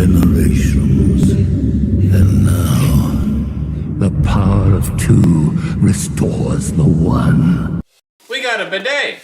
generations. And now, the power of two restores the one. We got a bidet!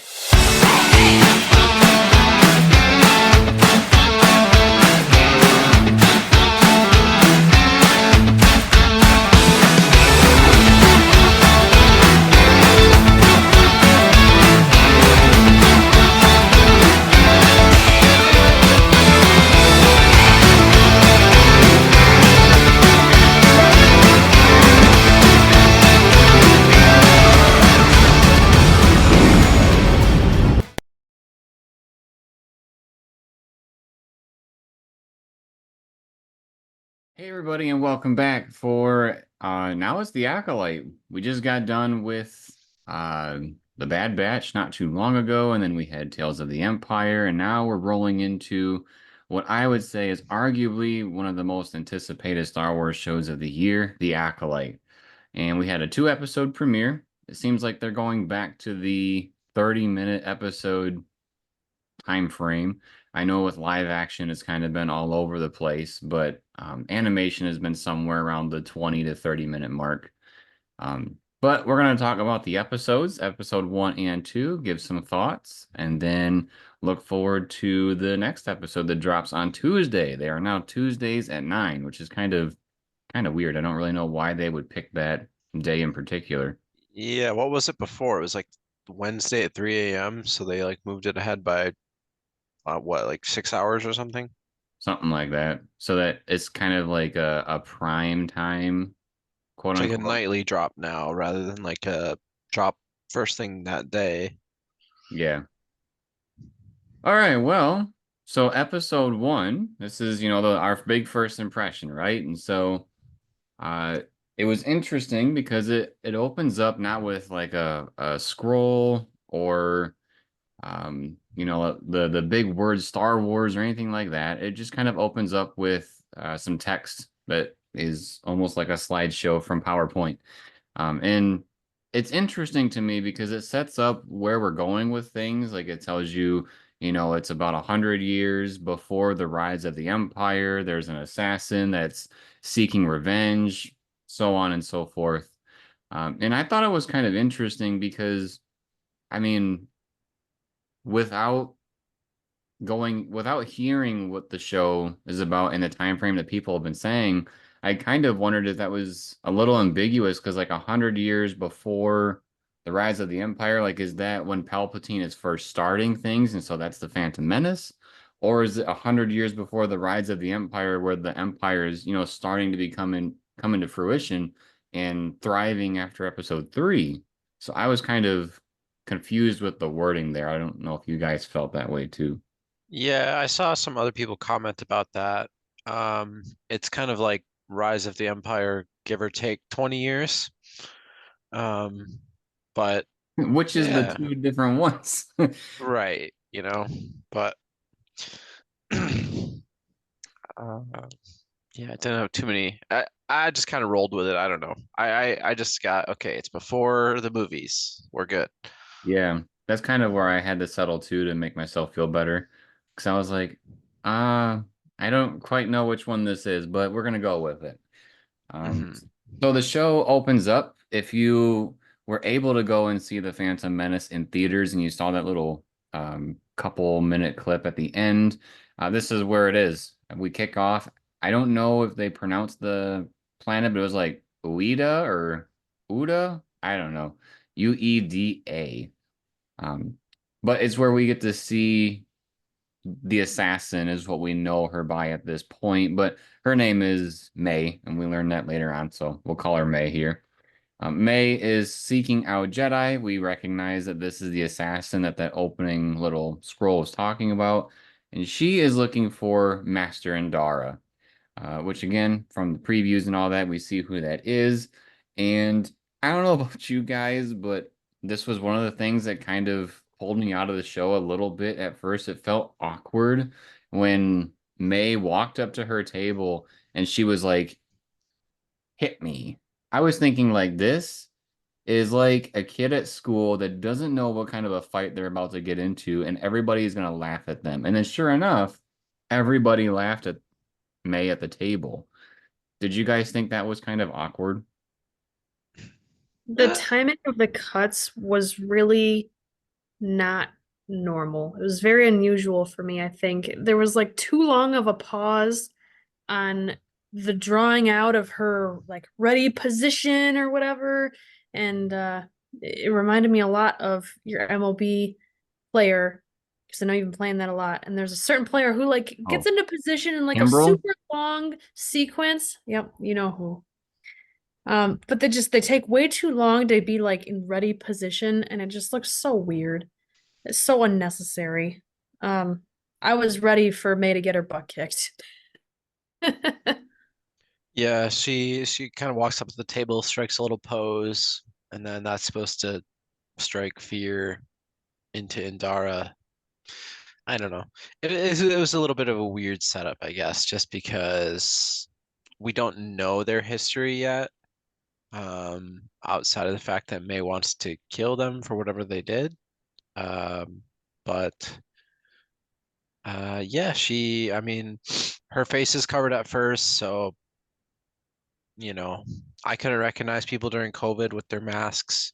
Hey everybody, and welcome back for now it's the Acolyte. We just got done with the Bad Batch not too long ago, and then we had Tales of the Empire, and now we're rolling into what I would say is arguably one of the most anticipated Star Wars shows of the year, the Acolyte. And we had a 2-episode premiere. It seems like they're going back to the 30-minute episode time frame. I know with live action, it's kind of been all over the place, but animation has been somewhere around the 20 to 30-minute mark. But we're going to talk about the episodes, episode 1 and 2, give some thoughts, and then look forward to the next episode that drops on Tuesday. They are now Tuesdays at 9, which is kind of weird. I don't really know why they would pick that day in particular. Yeah, what was it before? It was like Wednesday at 3 a.m. So they like moved it ahead by what, like 6 hours or something? Something like that. So that it's kind of like a prime time, quote It's like a unquote. nightly drop now rather than like a drop first thing that day. Yeah. All right, well, so episode 1, this is, our big first impression, right? And so uh it was interesting because it opens up not with like a scroll or the big word Star Wars or anything like that. It just kind of opens up with some text that is almost like a slideshow from PowerPoint. And it's interesting to me because it sets up where we're going with things. Like it tells you, it's about 100 years before the rise of the Empire. There's an assassin that's seeking revenge, so on and so forth. And I thought it was kind of interesting because, I mean, without without hearing what the show is about in the time frame that people have been saying, I kind of wondered if that was a little ambiguous because like 100 years before the rise of the Empire, like is that when Palpatine is first starting things, and so that's the Phantom Menace? Or is it 100 years before the rise of the Empire where the Empire is, starting to come into fruition and thriving after episode 3? So I was kind of confused with the wording there. I don't know if you guys felt that way too. Yeah, I saw some other people comment about that. It's kind of like Rise of the Empire, give or take 20 years. But Which is the yeah, two different ones. right, but yeah, I didn't have too many. I just kind of rolled with it. I don't know. I just got okay. It's before the movies. We're good. Yeah, that's kind of where I had to settle too to make myself feel better. Because I was like, I don't quite know which one this is, but we're gonna go with it. Um, hmm so the show opens up. If you were able to go and see the Phantom Menace in theaters and you saw that little couple minute clip at the end, this is where it is. We kick off. I don't know if they pronounced the planet, but it was like Ueda or Uda. I don't know. Ueda. Um, but it's where we get to see the assassin is what we know her by at this point. But her name is May, and we learn that later on, so we'll call her May here. May is seeking out Jedi. We recognize that this is the assassin that opening little scroll is talking about, and she is looking for Master Endara, which again, from the previews and all that, we see who that is. And I don't know about you guys, but this was one of the things that kind of pulled me out of the show a little bit at first. It felt awkward when May walked up to her table and she was like, hit me. I was thinking like this is like a kid at school that doesn't know what kind of a fight they're about to get into, and everybody's gonna laugh at them. And then sure enough, everybody laughed at May at the table. Did you guys think that was kind of awkward? The Uh, timing of the cuts was really not normal. It was very unusual for me, I think. There was like too long of a pause on the drawing out of her like ready position or whatever. And it reminded me a lot of your MLB player because I know you've been playing that a lot. And there's a certain player who like gets Oh, into position in like a Kimbrel? super long sequence. Yep, you know who. But they take way too long to be like in ready position, and it just looks so weird. It's so unnecessary. Um, I was ready for May to get her butt kicked. yeah, she kind of walks up to the table, strikes a little pose, and then that's supposed to strike fear into Indara. I don't know. It was a little bit of a weird setup, I guess, just because we don't know their history yet. Outside of the fact that May wants to kill them for whatever they did. Um, but yeah, I mean, her face is covered at first, so you know, I couldn't recognize people during COVID with their masks.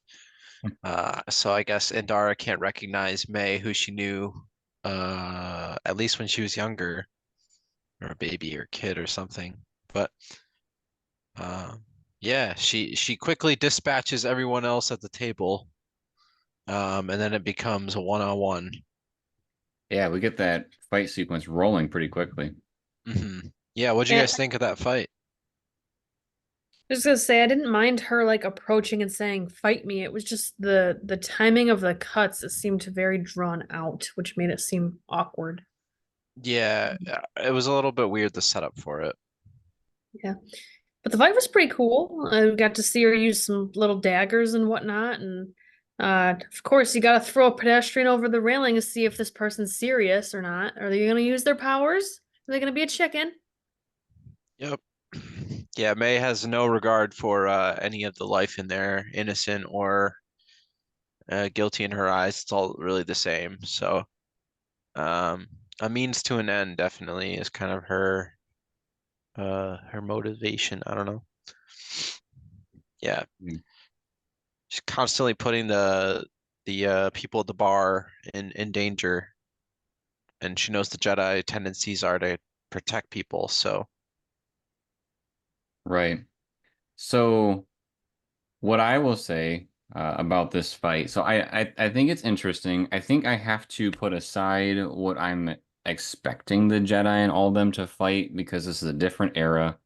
So I guess Indara can't recognize May, who she knew, at least when she was younger, or a baby or kid or something. But uh, yeah, she quickly dispatches everyone else at the table, and then it becomes a one-on-one. Yeah, we get that fight sequence rolling pretty quickly. Yeah, what'd you Yeah, guys think of that fight? I was gonna say I didn't mind her like approaching and saying "fight me." It was just the timing of the cuts that seemed very drawn out, which made it seem awkward. Yeah, it was a little bit weird the setup for it. Yeah, but the fight was pretty cool. I got to see her use some little daggers and whatnot, and of course you got to throw a pedestrian over the railing to see if this person's serious or not. Are they gonna use their powers? Are they gonna be a chicken? Yep. Yeah, May has no regard for any of the life in there, innocent or guilty in her eyes. It's all really the same. So, um, a means to an end definitely is kind of her motivation. I don't know. Yeah, Mm. she's constantly putting the people at the bar in danger, and she knows the Jedi tendencies are to protect people. So, Right. So what I will say about this fight, so I think it's interesting. I think I have to put aside what I'm expecting the Jedi and all of them to fight because this is a different era.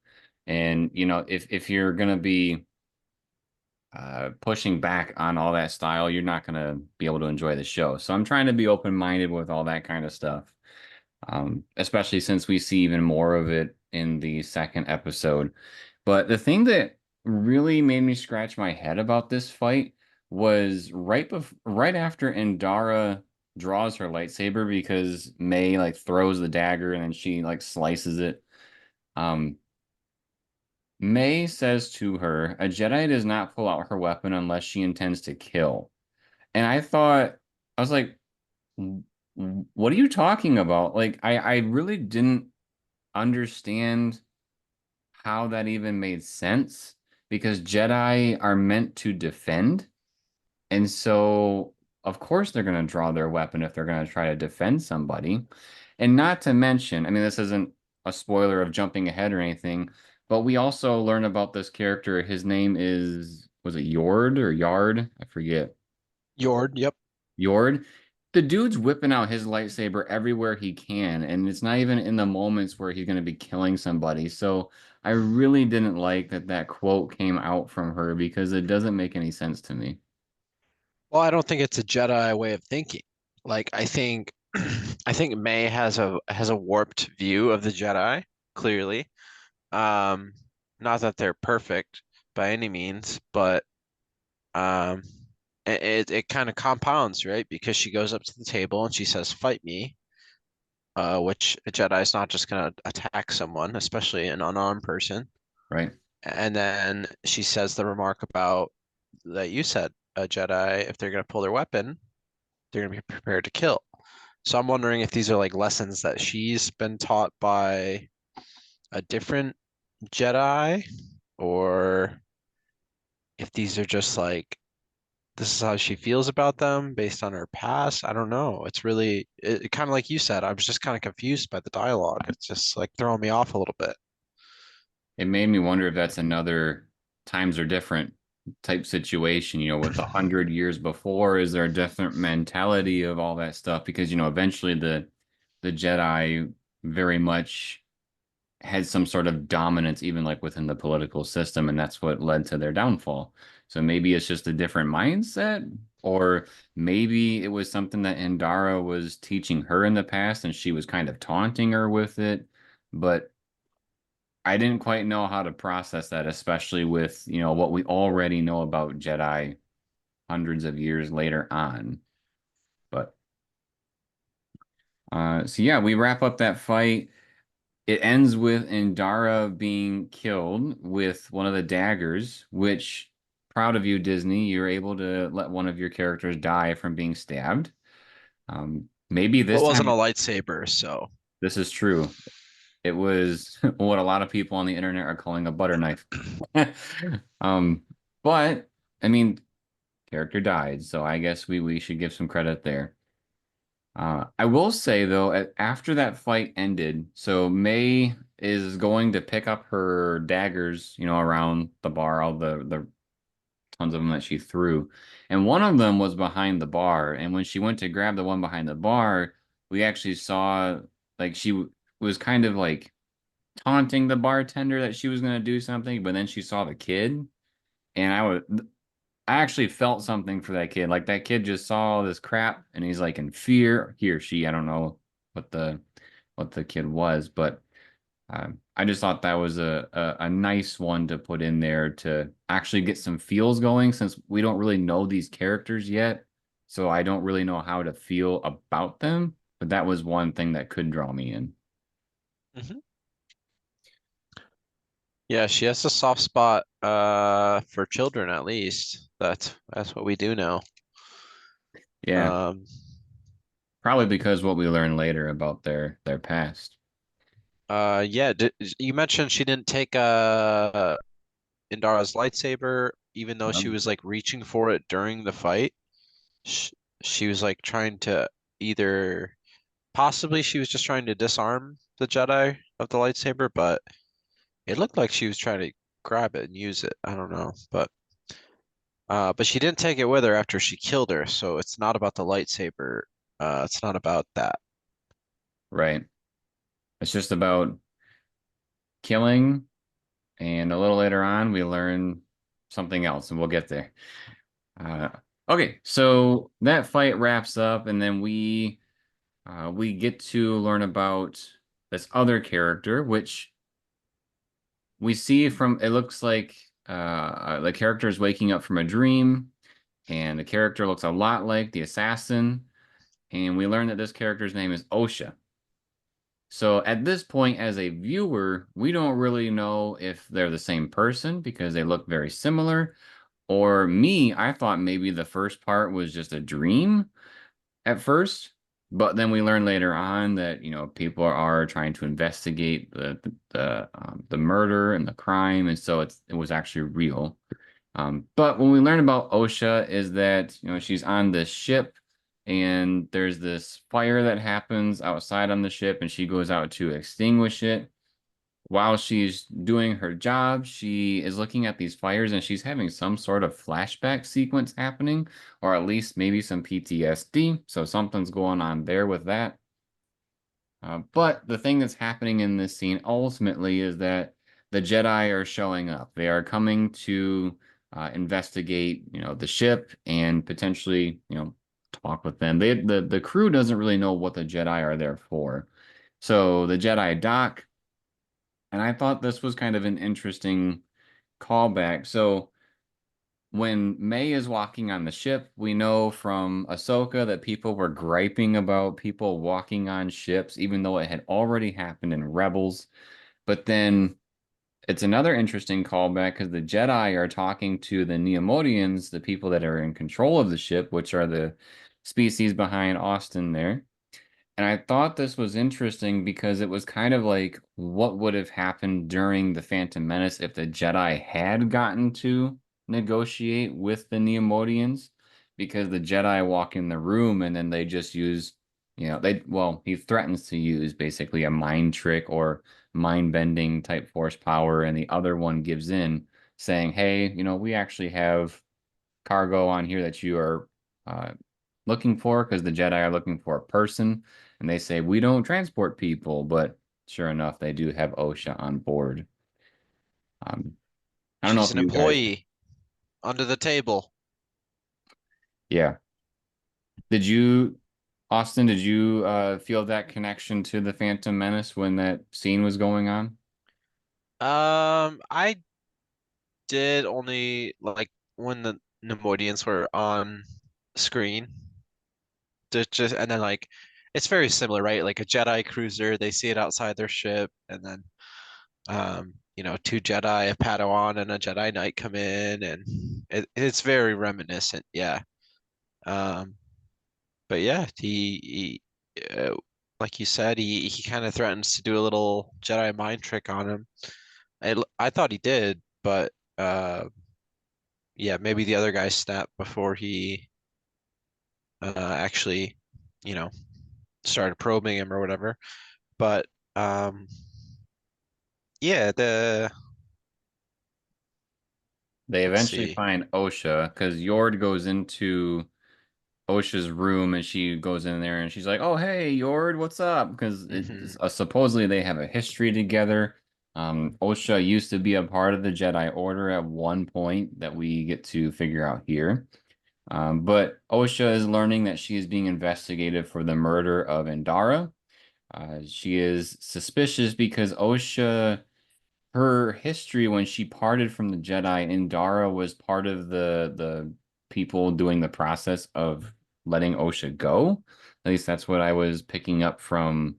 And if you're gonna be pushing back on all that style, you're not gonna be able to enjoy the show. So I'm trying to be open-minded with all that kind of stuff. Especially since we see even more of it in the second episode. But the thing that really made me scratch my head about this fight was right after Indara draws her lightsaber because May like throws the dagger and then she like slices it. Um, May says to her, "A Jedi does not pull out her weapon unless she intends to kill." And I was like, What are you talking about?" Like, I really didn't understand how that even made sense because Jedi are meant to defend. And so, of course, they're going to draw their weapon if they're going to try to defend somebody. And not to mention, I mean, this isn't a spoiler of jumping ahead or anything, but we also learn about this character. His name was it Yord or Yard? I forget. Yord, yep. Yord. The dude's whipping out his lightsaber everywhere he can, and it's not even in the moments where he's going to be killing somebody. So I really didn't like that quote came out from her because it doesn't make any sense to me. Well, I don't think it's a Jedi way of thinking. Like I think I think May has a warped view of the Jedi, clearly. Um, Not that they're perfect by any means, but um it kind of compounds, right? Because she goes up to the table and she says, "Fight me," which a Jedi is not just gonna attack someone, especially an unarmed person. Right? And then she says the remark about that you said, a Jedi, if they're gonna pull their weapon, they're gonna be prepared to kill. So I'm wondering if these are like lessons that she's been taught by a different Jedi, or if these are just like this is how she feels about them based on her past. I don't know. It's really kind of like you said. I was just kind of confused by the dialogue. It's just like throwing me off a little bit. It made me wonder if that's another times are different type situation, with 100 years before, is there a different mentality of all that stuff? Because, eventually the Jedi very much had some sort of dominance, even like within the political system, and that's what led to their downfall. So maybe it's just a different mindset, or maybe it was something that Indara was teaching her in the past and she was kind of taunting her with it. But I didn't quite know how to process that, especially with, what we already know about Jedi hundreds of years later on. But so yeah, we wrap up that fight. It ends with Indara being killed with one of the daggers, which, proud of you, Disney, you're able to let one of your characters die from being stabbed. Maybe Well, this it wasn't a time lightsaber, so this is true. It was what a lot of people on the internet are calling a butter knife. Um, but I mean, character died, so I guess we should give some credit there. I will say though, after that fight ended, so May is going to pick up her daggers, around the bar, all the tons of them that she threw, and one of them was behind the bar. And when she went to grab the one behind the bar, we actually saw like was kind of like taunting the bartender that she was going to do something, but then she saw the kid, and I actually felt something for that kid. Like that kid just saw all this crap and he's like in fear. He or she, I don't know what the kid was, but I just thought that was a nice one to put in there to actually get some feels going, since we don't really know these characters yet. So I don't really know how to feel about them, but that was one thing that could draw me in. Mhm. Yeah, she has a soft spot for children at least. That's what we do know. Yeah, Um probably because what we learn later about their past. yeah, you mentioned she didn't take Indara's lightsaber even though she Um, was like reaching for it during the fight. She, she was like trying to either possibly she was just trying to disarm the Jedi of the lightsaber, but it looked like she was trying to grab it and use it. I don't know, but she didn't take it with her after she killed her, so it's not about the lightsaber. It's not about that. right. It's just about killing, and a little later on we learn something else, and we'll get there. Uh, okay, so that fight wraps up, and then we get to learn about this other character, which we see from it looks like the character is waking up from a dream, and the character looks a lot like the assassin, and we learn that this character's name is Osha. So at this point, as a viewer, we don't really know if they're the same person because they look very similar. Or me, I thought maybe the first part was just a dream at first, but then we learn later on that people are trying to investigate the murder and the crime, and so it was actually real. But when we learn about Osha is that she's on this ship, and there's this fire that happens outside on the ship, and she goes out to extinguish it. While she's doing her job, she is looking at these fires and she's having some sort of flashback sequence happening, or at least maybe some PTSD. So something's going on there with that. But the thing that's happening in this scene ultimately is that the Jedi are showing up. They are coming to investigate, the ship and potentially, talk with them. The crew doesn't really know what the Jedi are there for. So the Jedi dock, and I thought this was kind of an interesting callback. So when May is walking on the ship, we know from Ahsoka that people were griping about people walking on ships, even though it had already happened in Rebels. But then it's another interesting callback because the Jedi are talking to the Neomodians, the people that are in control of the ship, which are the species behind Austin there. And I thought this was interesting because it was kind of like what would have happened during the Phantom Menace if the Jedi had gotten to negotiate with the Neimoidians, because the Jedi walk in the room and then they just use, he threatens to use basically a mind trick or mind bending type force power, and the other one gives in, saying, "Hey, we actually have cargo on here that you are uh, looking for, because the Jedi are looking for a person." And they say, "We don't transport people," but sure enough, they do have OSHA on board. Um, I don't know She's if an you guys, employee under the table. yeah. Austin, did you feel that connection to the Phantom Menace when that scene was going on? I did only like when the Neimoidians were on screen. Just and then like it's very similar, right? Like a Jedi cruiser, they see it outside their ship, and then two Jedi, a Padawan and a Jedi Knight come in, and it's very reminiscent, yeah. Um, but yeah, like you said, he kind of threatens to do a little Jedi mind trick on him. I thought he did, but yeah, maybe the other guy snapped before he actually, you know, started probing him or whatever. But um, yeah, They let's eventually see. find OSHA because Yord goes into OSHA's room and she goes in there and she's like, "Oh, hey, Yord, what's up?" Because Hmm. supposedly they have a history together. OSHA used to be a part of the Jedi Order at one point that we get to figure out here. But OSHA is learning that she is being investigated for the murder of Indara. She is suspicious because OSHA, her history when she parted from the Jedi, Indara was part of the people doing the process of letting OSHA go. At least that's what I was picking up from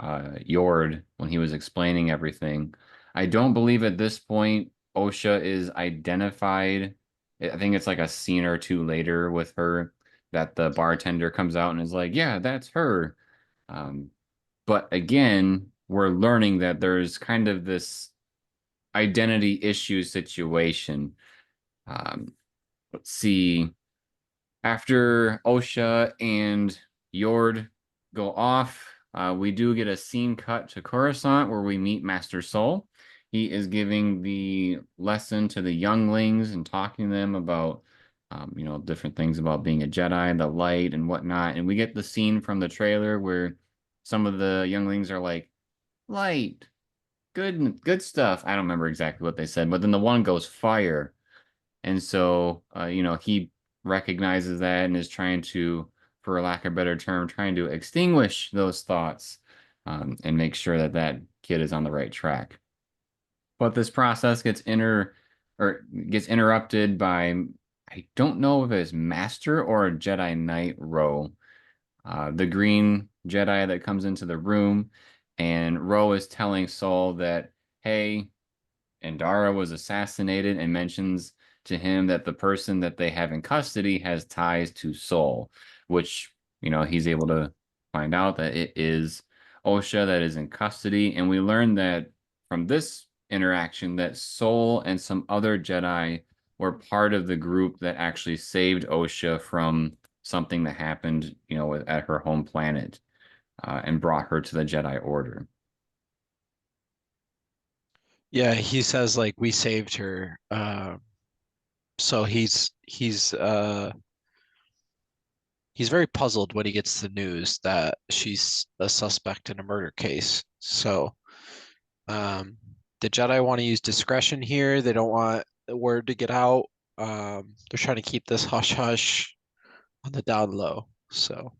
Yord when he was explaining everything. I don't believe at this point OSHA is identified. I think it's like a scene or two later with her that the bartender comes out and is like, "Yeah, that's her." Um, but again, we're learning that there's kind of this identity issue situation. Um, let's see. After OSHA and Yord go off, we do get a scene cut to Coruscant where we meet Master Soul. He is giving the lesson to the younglings and talking to them about, different things about being a Jedi, the light, and whatnot. And we get the scene from the trailer where some of the younglings are like, "Light, good stuff." I don't remember exactly what they said, but then the one goes fire. And so, he recognizes that and is trying to, for lack of a better term, trying to extinguish those thoughts, and make sure that that kid is on the right track. But this process gets interrupted by, I don't know if it's Master or a Jedi Knight Ro, the green Jedi that comes into the room, and Ro is telling Saul that, "Hey, Andara was assassinated," and mentions to him that the person that they have in custody has ties to Soul, which, he's able to find out that it is Osha that is in custody. And we learn that from this interaction that Soul and some other Jedi were part of the group that actually saved Osha from something that happened, at her home planet, and brought her to the Jedi Order. Yeah, he says like we saved her. So he's very puzzled when he gets the news that she's a suspect in a murder case. So the Jedi want to use discretion here. They don't want the word to get out. They're trying to keep this hush hush on the down low. So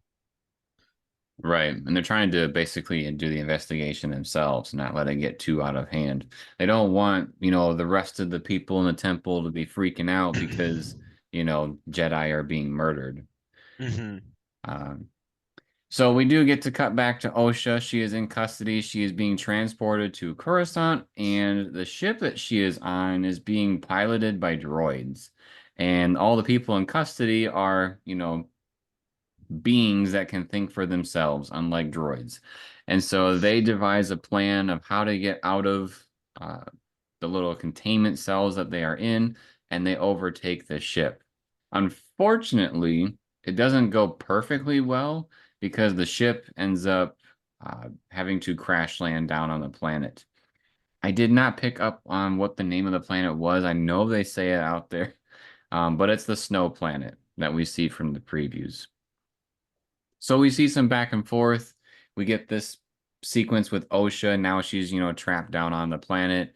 Right. And they're trying to basically do the investigation themselves, not let it get too out of hand. They don't want, the rest of the people in the temple to be freaking out because, Jedi are being murdered. hmm. Um, so we do get to cut back to Osha. She is in custody. She is being transported to Coruscant, and the ship that she is on is being piloted by droids. And all the people in custody are, beings that can think for themselves, unlike droids. And so they devise a plan of how to get out of uh, the little containment cells that they are in, and they overtake the ship. Unfortunately, it doesn't go perfectly well because the ship ends up having to crash land down on the planet. I did not pick up on what the name of the planet was. I know they say it out there, but it's the snow planet that we see from the previews. So we see some back and forth. We get this sequence with Osha. Now she's, trapped down on the planet.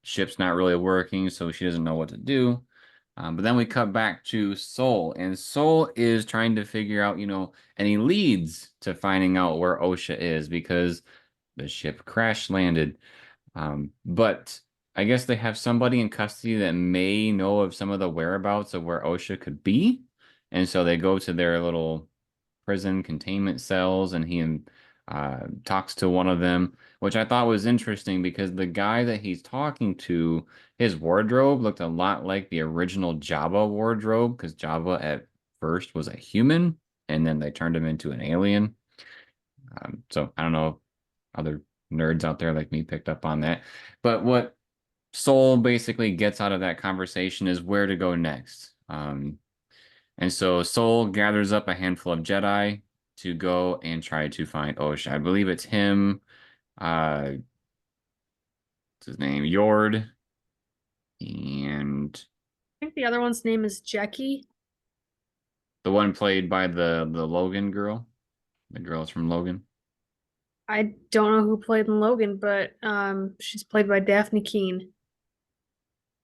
Ship's not really working, so she doesn't know what to do. But then we cut back to Soul, and Soul is trying to figure out, any leads to finding out where Osha is because the ship crash landed. But I guess they have somebody in custody that may know of some of the whereabouts of where Osha could be. And so they go to their little prison containment cells, and he talks to one of them, which I thought was interesting because the guy that he's talking to, his wardrobe looked a lot like the original Jabba wardrobe, because Jabba at first was a human, and then they turned him into an alien. So I don't know if other nerds out there like me picked up on that. But what Soul basically gets out of that conversation is where to go next. And so Soul gathers up a handful of Jedi to go and try to find Osha. I believe it's him, what's his name, Yord, and I think the other one's name is Jackie. the one played by the Logan girl. The girl's from Logan. I don't know who played in Logan, but she's played by Daphne Keane.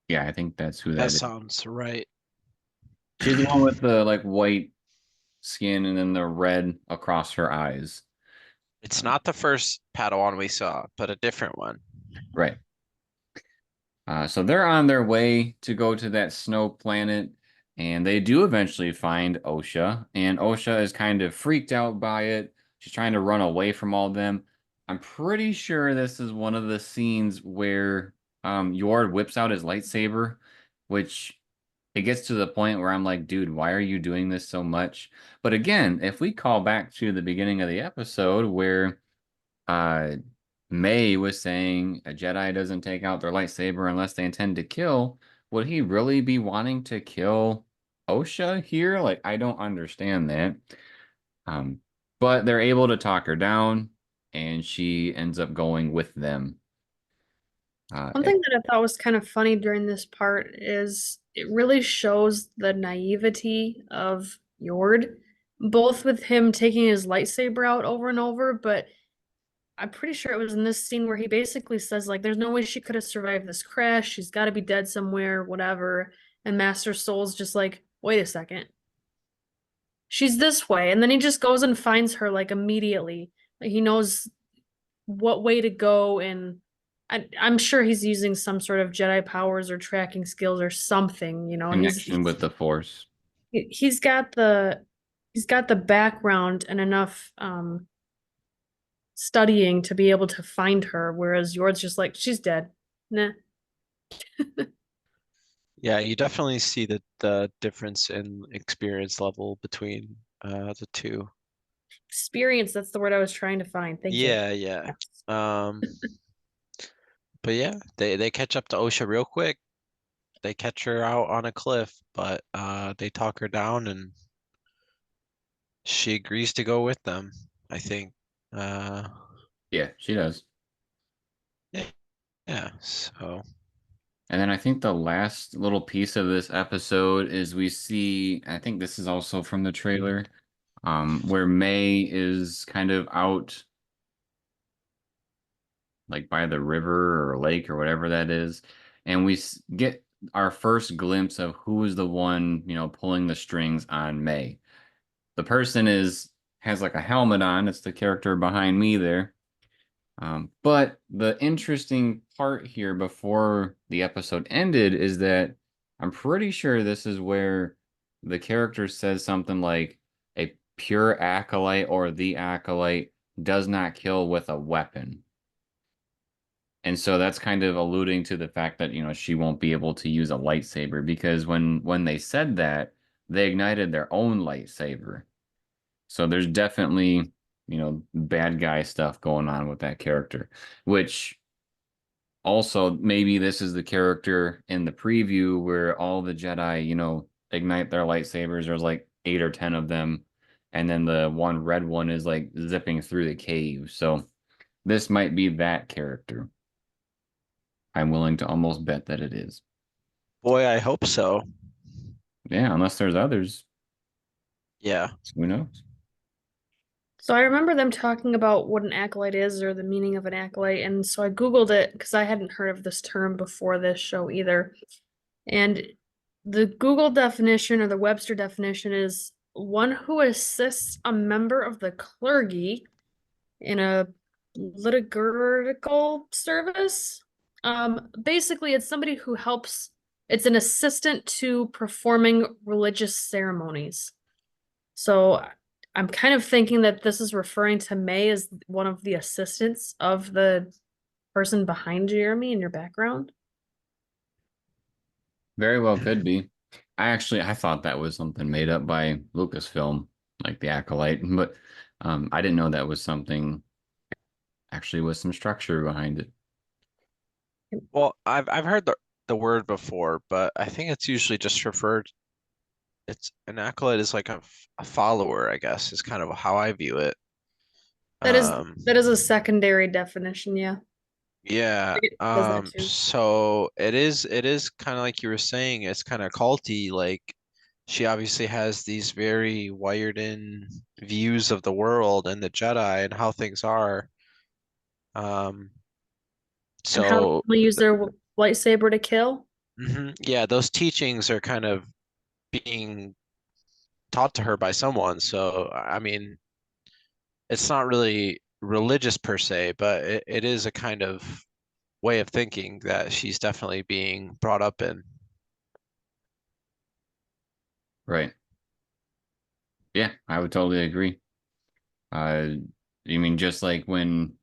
Yeah, I think that's who that That is. sounds right. She's the one with the like white skin and then the red across her eyes. It's not the first Padawan we saw, but a different one. Right. So they're on their way to go to that snow planet, and they do eventually find Osha, and Osha is kind of freaked out by it. She's trying to run away from all of them. I'm pretty sure this is one of the scenes where Yord whips out his lightsaber, which it gets to the point where I'm like, dude, why are you doing this so much? But again, if we call back to the beginning of the episode where uh May was saying a Jedi doesn't take out their lightsaber unless they intend to kill, would he really be wanting to kill Osha here? Like, I don't understand that. Um, but they're able to talk her down, and she ends up going with them. One thing that I thought was kind of funny during this part is it really shows the naivety of Yord, both with him taking his lightsaber out over and over, but I'm pretty sure it was in this scene where he basically says, like, there's no way she could have survived this crash. She's got to be dead somewhere, whatever. And Master Soul's just like, wait a second. She's this way. And then he just goes and finds her, like, immediately. Like, he knows what way to go, and I'm sure he's using some sort of Jedi powers or tracking skills or something, connection with the Force. He's got the background and enough studying to be able to find her, whereas Yord's just like, she's dead. Nah. Yeah, you definitely see the difference in experience level between the two. Experience, that's the word I was trying to find. Thank you. Yeah. But yeah, they catch up to Osha real quick. They catch her out on a cliff, but they talk her down and she agrees to go with them, I think. Yeah, she does. Yeah, so And then I think the last little piece of this episode is we see, I think this is also from the trailer, where May is kind of out like by the river or lake or whatever that is. And we get our first glimpse of who is the one, pulling the strings on May. The person has like a helmet on. It's the character behind me there. But the interesting part here before the episode ended is that I'm pretty sure this is where the character says something like a pure acolyte or the acolyte does not kill with a weapon. And so that's kind of alluding to the fact that, she won't be able to use a lightsaber because when they said that, they ignited their own lightsaber. So there's definitely, bad guy stuff going on with that character, which also maybe this is the character in the preview where all the Jedi, ignite their lightsabers. There's like 8 or 10 of them. And then the one red one is like zipping through the cave. So this might be that character. I'm willing to almost bet that it is. Boy, I hope so. Yeah, unless there's others. Yeah. Who knows? So I remember them talking about what an acolyte is or the meaning of an acolyte, and so I Googled it because I hadn't heard of this term before this show either. And the Google definition or the Webster definition is one who assists a member of the clergy in a liturgical service. Basically, it's somebody who helps, it's an assistant to performing religious ceremonies. So I'm kind of thinking that this is referring to May as one of the assistants of the person behind Jeremy in your background. Very well could be. I thought that was something made up by Lucasfilm, like the Acolyte, but I didn't know that was something actually with some structure behind it. Well, I've heard the word before, but I think it's usually just referred. It's an acolyte is like a follower, I guess, is kind of how I view it. That is Um, that is a secondary definition, yeah. yeah. It does that too. So it is kind of like you were saying, it's kind of culty. Like she obviously has these very wired in views of the world and the Jedi and how things are. Um, And how so we use their lightsaber to kill. yeah, those teachings are kind of being taught to her by someone. So, I mean, it's not really religious per se, but it is a kind of way of thinking that she's definitely being brought up in. Right. Yeah, I would totally agree. Uh, you mean just like when,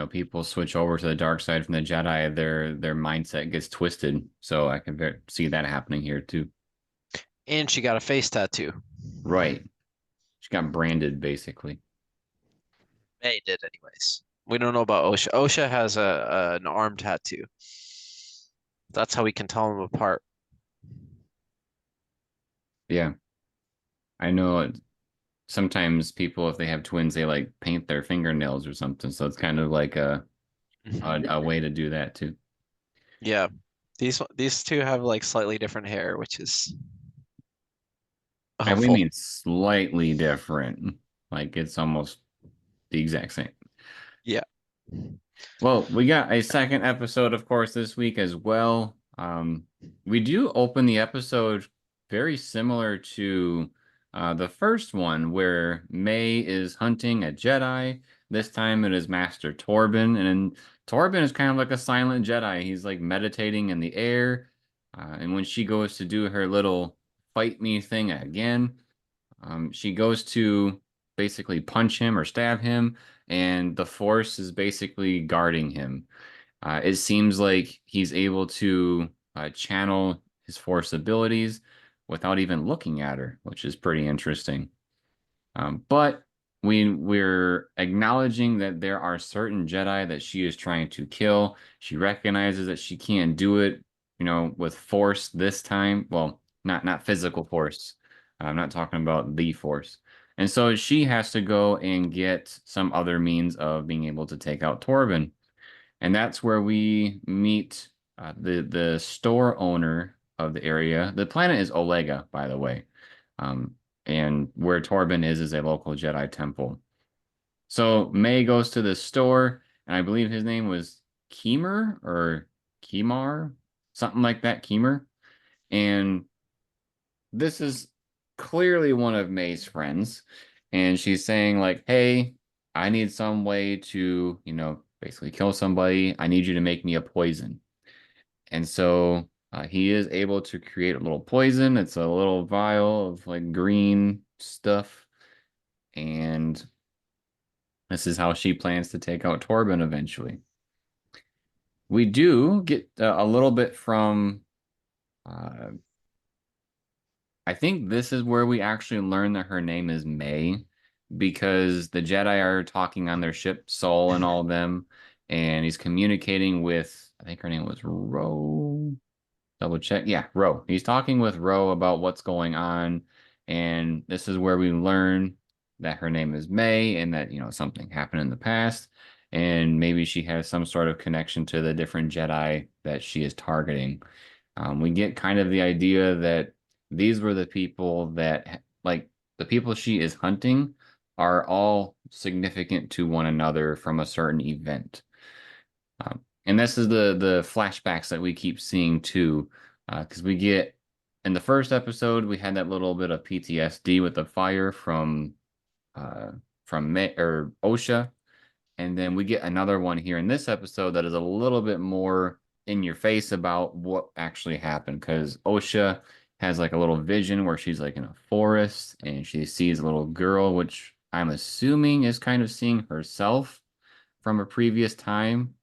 people switch over to the dark side from the Jedi, their mindset gets twisted. So I can see that happening here too. And she got a face tattoo. Right. She got branded basically. May did, anyways. We don't know about Osha. Osha has an arm tattoo. That's how we can tell them apart. Yeah. I know sometimes people, if they have twins, they like paint their fingernails or something. So it's kind of like a way to do that too. Yeah. These two have like slightly different hair, which is And we helpful. mean slightly different. Like it's almost the exact same. Yeah. Well, we got a second episode, of course, this week as well. We do open the episode very similar to the first one, where May is hunting a Jedi. This time it is Master Torben, and Torben is kind of like a silent Jedi. He's like meditating in the air, and when she goes to do her little fight me thing again, she goes to basically punch him or stab him, and the Force is basically guarding him. It seems like he's able to channel his Force abilities without even looking at her, which is pretty interesting. But we're acknowledging that there are certain Jedi that she is trying to kill. She recognizes that she can't do it, with Force this time. Well, not physical Force. I'm not talking about the Force. And so she has to go and get some other means of being able to take out Torben. And that's where we meet the store owner of the area. The planet is Olega, by the way. Um, and where Torben is a local Jedi temple. So May goes to the store, and I believe his name was Keemer or Kemar, something like that, Keemer. And this is clearly one of May's friends. And she's saying, like, hey, I need some way to, basically kill somebody. I need you to make me a poison. And so he is able to create a little poison. It's a little vial of like green stuff. And this is how she plans to take out Torben eventually. We do get a little bit from, uh, I think this is where we actually learn that her name is May. because the Jedi are talking on their ship, Soul and all of them, and he's communicating with, I think her name was Ro. Double check. Yeah, Ro. He's talking with Ro about what's going on, and this is where we learn that her name is May and that, something happened in the past, and maybe she has some sort of connection to the different Jedi that she is targeting. We get kind of the idea that these were the people that, like, the people she is hunting are all significant to one another from a certain event. And this is the flashbacks that we keep seeing too, because we get in the first episode we had that little bit of PTSD with the fire from OSHA, and then we get another one here in this episode that is a little bit more in your face about what actually happened, because OSHA has like a little vision where she's like in a forest and she sees a little girl, which I'm assuming is kind of seeing herself from a previous time.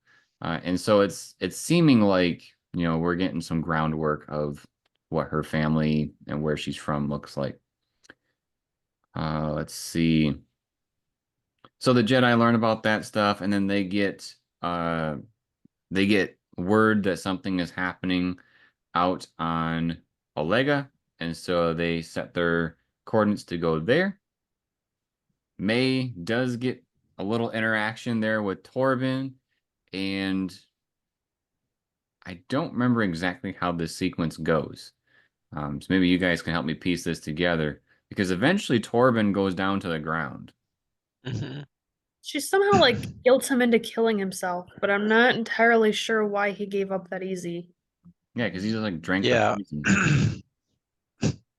And so it's seeming like, we're getting some groundwork of what her family and where she's from looks like. Let's see. So the Jedi learn about that stuff, and then they get word that something is happening out on Olega, and so they set their coordinates to go there. May does get a little interaction there with Torben, and I don't remember exactly how this sequence goes. So maybe you guys can help me piece this together, because eventually Torben goes down to the ground. Mm-hmm. She somehow like guilts him into killing himself, but I'm not entirely sure why he gave up that easy. Yeah, because he just like drank the Yeah. poison.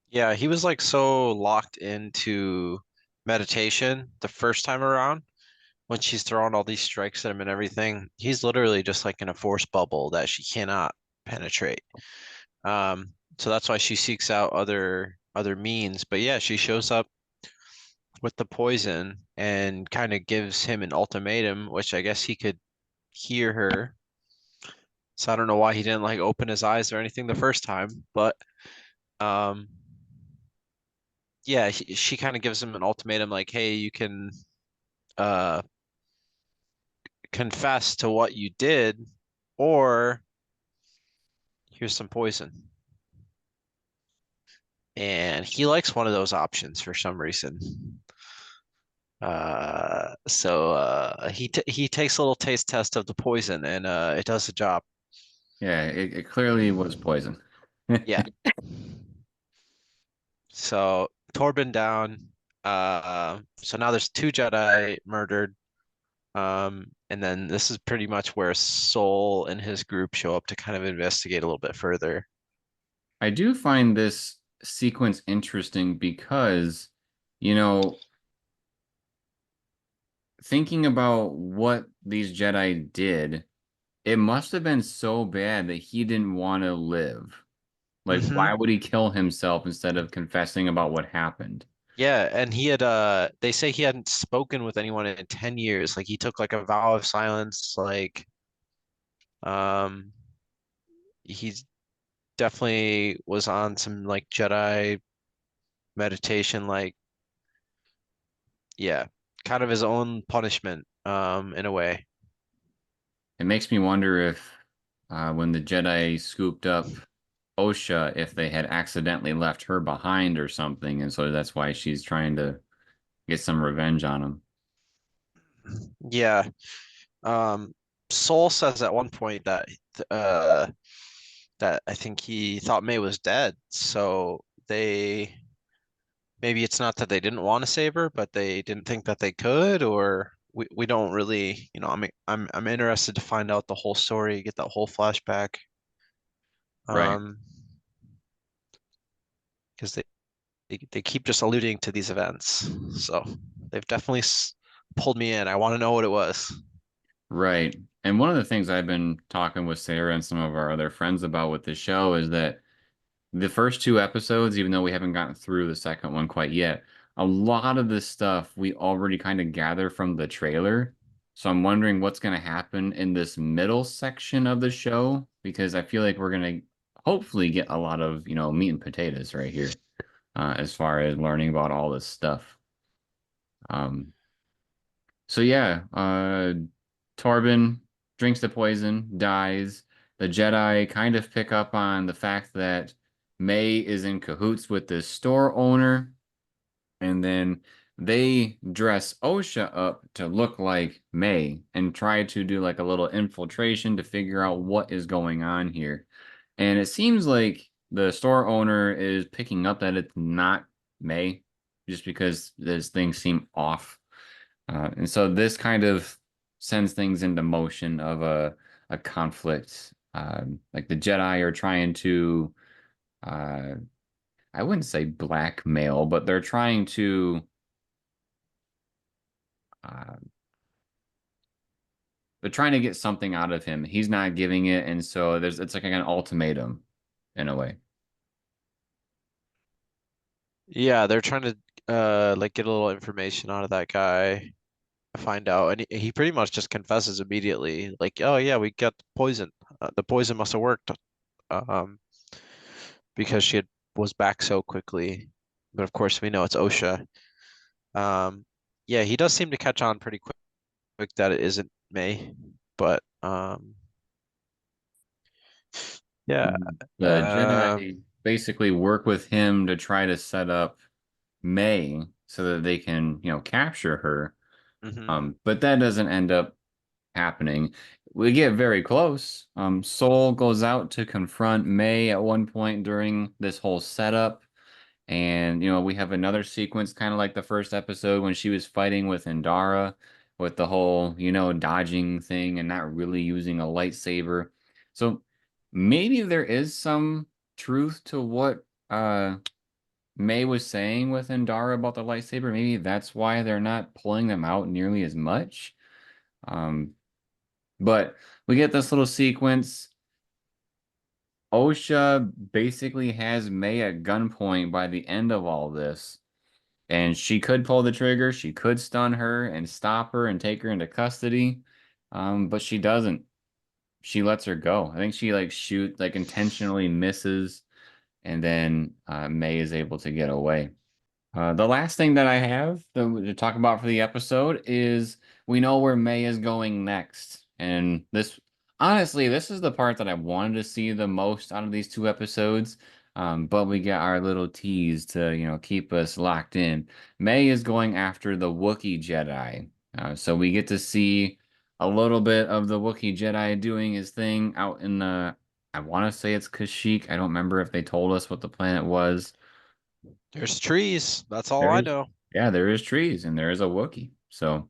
Yeah, he was like so locked into meditation the first time around when she's throwing all these strikes at him and everything. He's literally just like in a force bubble that she cannot penetrate. So that's why she seeks out other means. But yeah, she shows up with the poison and kind of gives him an ultimatum, which I guess he could hear her. So I don't know why he didn't like open his eyes or anything the first time, but um yeah, she kind of gives him an ultimatum like, hey, you can uh confess to what you did, or here's some poison. And he likes one of those options for some reason. So he takes a little taste test of the poison, and it does the job. Yeah, it clearly was poison. Yeah. So Torben down. So now there's two Jedi murdered. And then this is pretty much where Soul and his group show up to kind of investigate a little bit further. I do find this sequence interesting because, you know, thinking about what these Jedi did, it must have been so bad that he didn't want to live. Like, Hmm. why would he kill himself instead of confessing about what happened? Yeah, and he had they say he hadn't spoken with anyone in 10 years. Like he took like a vow of silence, like um he's definitely was on some like Jedi meditation, like yeah, kind of his own punishment, in a way. It makes me wonder if, when the Jedi scooped up Osha, if they had accidentally left her behind or something, and so that's why she's trying to get some revenge on him. Yeah. Um Soul says at one point that uh that I think he thought May was dead. So they maybe it's not that they didn't want to save her, but they didn't think that they could, or we don't really, I'm interested to find out the whole story, get that whole flashback. Right. Um, because they keep just alluding to these events. So they've definitely pulled me in. I want to know what it was. Right. And one of the things I've been talking with Sarah and some of our other friends about with the show is that the first two episodes, even though we haven't gotten through the second one quite yet, a lot of this stuff we already kind of gather from the trailer. So I'm wondering what's going to happen in this middle section of the show, because I feel like we're going to hopefully get a lot of, meat and potatoes right here, as far as learning about all this stuff. Um, so yeah, Torben drinks the poison, dies. The Jedi kind of pick up on the fact that May is in cahoots with this store owner, and then they dress Osha up to look like May and try to do like a little infiltration to figure out what is going on here. And it seems like the store owner is picking up that it's not May just because these things seem off. And so this kind of sends things into motion of a conflict. Like the Jedi are trying to, uh, I wouldn't say blackmail, but they're trying to, uh, they're trying to get something out of him. He's not giving it, and so it's like an ultimatum in a way. Yeah, they're trying to like get a little information out of that guy, find out, and he pretty much just confesses immediately, like, "Oh yeah, we got the poison. The poison must have worked, um, because was back so quickly." But of course, we know it's OSHA. Um, yeah, he does seem to catch on pretty quick that it isn't May, but yeah, The um, Jedi basically work with him to try to set up May so that they can, capture her. mhm. But that doesn't end up happening. We get very close. Soul goes out to confront May at one point during this whole setup. And, we have another sequence kind of like the first episode when she was fighting with Indara with the whole, dodging thing and not really using a lightsaber. So maybe there is some truth to what May was saying with Indara about the lightsaber. Maybe that's why they're not pulling them out nearly as much. Um, but we get this little sequence. Osha basically has May at gunpoint by the end of all this. And she could pull the trigger. She could stun her and stop her and take her into custody. But she doesn't. She lets her go. I think she like intentionally misses, and then May is able to get away. The last thing that I have to talk about for the episode is we know where May is going next. And honestly, this is the part that I wanted to see the most out of these two episodes. But we get our little tease to, keep us locked in. May is going after the Wookiee Jedi. So we get to see a little bit of the Wookiee Jedi doing his thing out in I want to say it's Kashyyyk. I don't remember if they told us what the planet was. There's trees. That's all There I is, know. yeah, there is trees and there is a Wookiee. So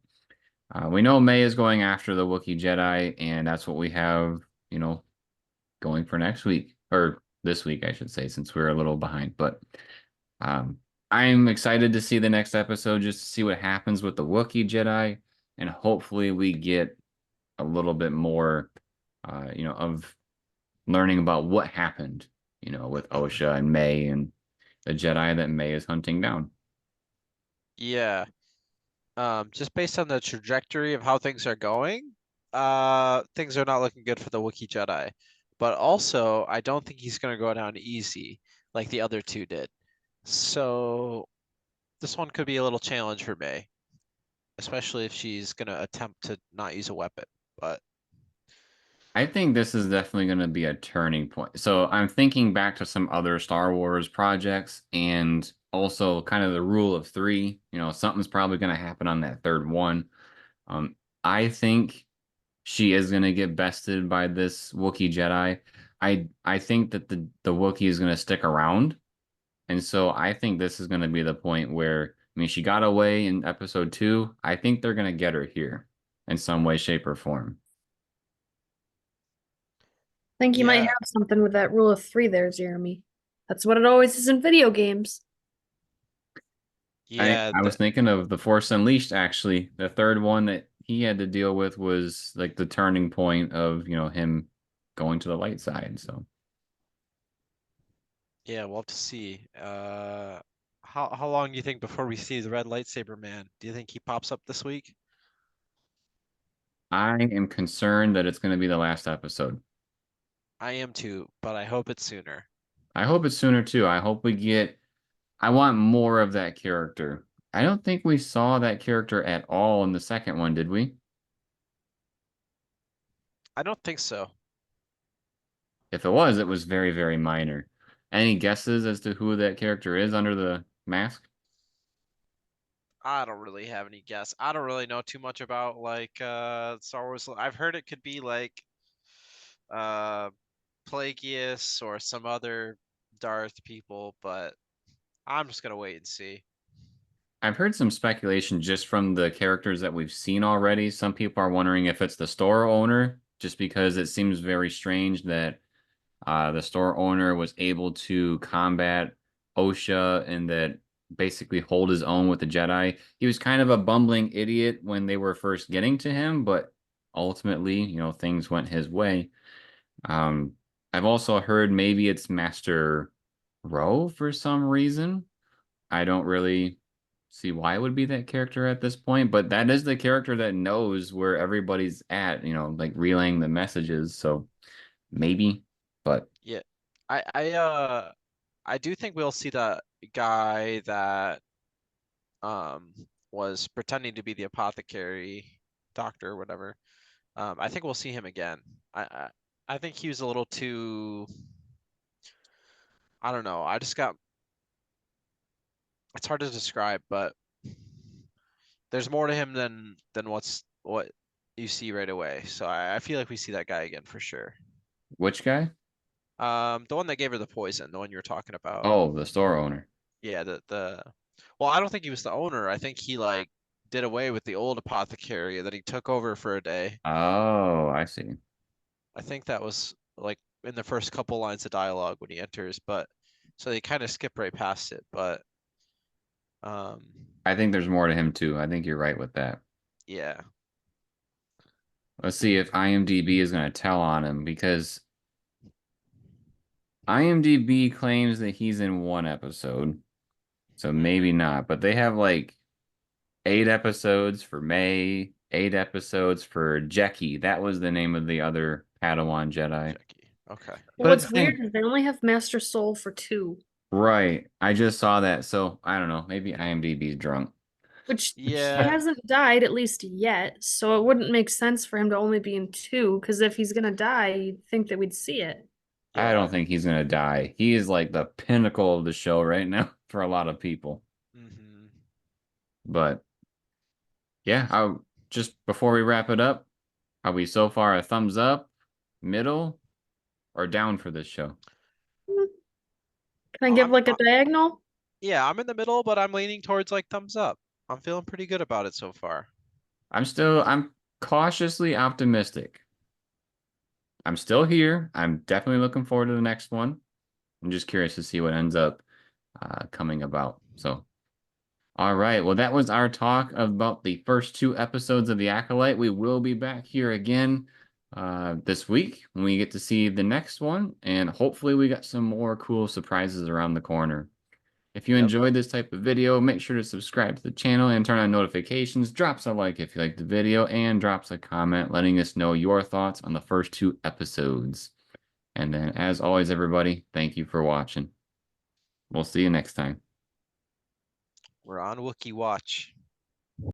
we know May is going after the Wookiee Jedi, and that's what we have, going for next week or this week, I should say, since we're a little behind. But um, I'm excited to see the next episode just to see what happens with the Wookiee Jedi, and hopefully we get a little bit more, of learning about what happened, with Osha and May and the Jedi that May is hunting down. Yeah. Just based on the trajectory of how things are going, things are not looking good for the Wookiee Jedi. But also, I don't think he's gonna go down easy like the other two did. So this one could be a little challenge for May, especially if she's gonna attempt to not use a weapon. But I think this is definitely going to be a turning point. So I'm thinking back to some other Star Wars projects and also kind of the rule of three. Something's probably going to happen on that third one. Um, I think she is going to get bested by this Wookiee Jedi. I think that the Wookiee is going to stick around. And so I think this is going to be the point where, I mean, she got away in episode 2. I think they're going to get her here in some way, shape, or form. Think you might yeah, have something with that rule of three there, Jeremy. That's what it always is in video games. yeah, I was thinking of The Force Unleashed, actually. The third one that he had to deal with was like the turning point of, him going to the light side. So yeah, we'll have to see. How long do you think before we see the red lightsaber man? Do you think he pops up this week? I am concerned that it's going to be the last episode. I am too, but I hope it's sooner. I hope it's sooner too. I want more of that character. I don't think we saw that character at all in the second one, did we? I don't think so. If it was very, very minor. Any guesses as to who that character is under the mask? I don't really have any guess. I don't really know too much about like Star Wars. I've heard it could be like uh Plagueis or some other Darth people, but I'm just gonna wait and see. I've heard some speculation just from the characters that we've seen already. Some people are wondering if it's the store owner, just because it seems very strange that the store owner was able to combat OSHA and that basically hold his own with the Jedi. He was kind of a bumbling idiot when they were first getting to him, but ultimately, things went his way. Um, I've also heard maybe it's Master Rowe for some reason. I don't really see why it would be that character at this point, but that is the character that knows where everybody's at, like relaying the messages. So maybe, but Yeah. I do think we'll see that guy that um was pretending to be the apothecary doctor or whatever. I think we'll see him again. I think he was a little too, I don't know. I just got, it's hard to describe, but there's more to him than what you see right away. So I feel like we see that guy again for sure. which guy? The one that gave her the poison, the one you were talking about. Oh, the store owner. Yeah, well, I don't think he was the owner. I think he like did away with the old apothecary that he took over for a day. Oh, I see. I think that was like in the first couple lines of dialogue when he enters, but so they kind of skip right past it, but um I think there's more to him too. I think you're right with that. yeah. Let's see if IMDb is going to tell on him because IMDb claims that he's in one episode. So maybe not, but they have like 8 episodes for May, 8 episodes for Jackie. That was the name of the other Padawan Jedi. Jackie. Okay. But But what's it's weird is they only have Master Soul for 2, right. I just saw that, so I don't know. Maybe IMDb's drunk. which he Yeah. hasn't died at least yet, so it wouldn't make sense for him to only be in 2, because if he's gonna die, you'd think that we'd see it. I don't Yeah. think he's gonna die. He is like the pinnacle of the show right now for a lot of people. Hmm. But yeah, I just before we wrap it up, are we so far a thumbs up, middle, or down for this show? Hmm, Can I give I'm like a diagonal? yeah, I'm in the middle, but I'm leaning towards like thumbs up. I'm feeling pretty good about it so far. I'm cautiously optimistic. I'm still here. I'm definitely looking forward to the next one. I'm just curious to see what ends up coming about. So, all right. Well, that was our talk about the first 2 episodes of The Acolyte. We will be back here again this week when we get to see the next one, and hopefully we got some more cool surprises around the corner. If you Yep. enjoyed this type of video, make sure to subscribe to the channel and turn on notifications. Drops a like if you liked the video, and drops a comment letting us know your thoughts on the first 2 episodes. And then, as always, everybody, thank you for watching. We'll see you next time. We're on Wookiee Watch.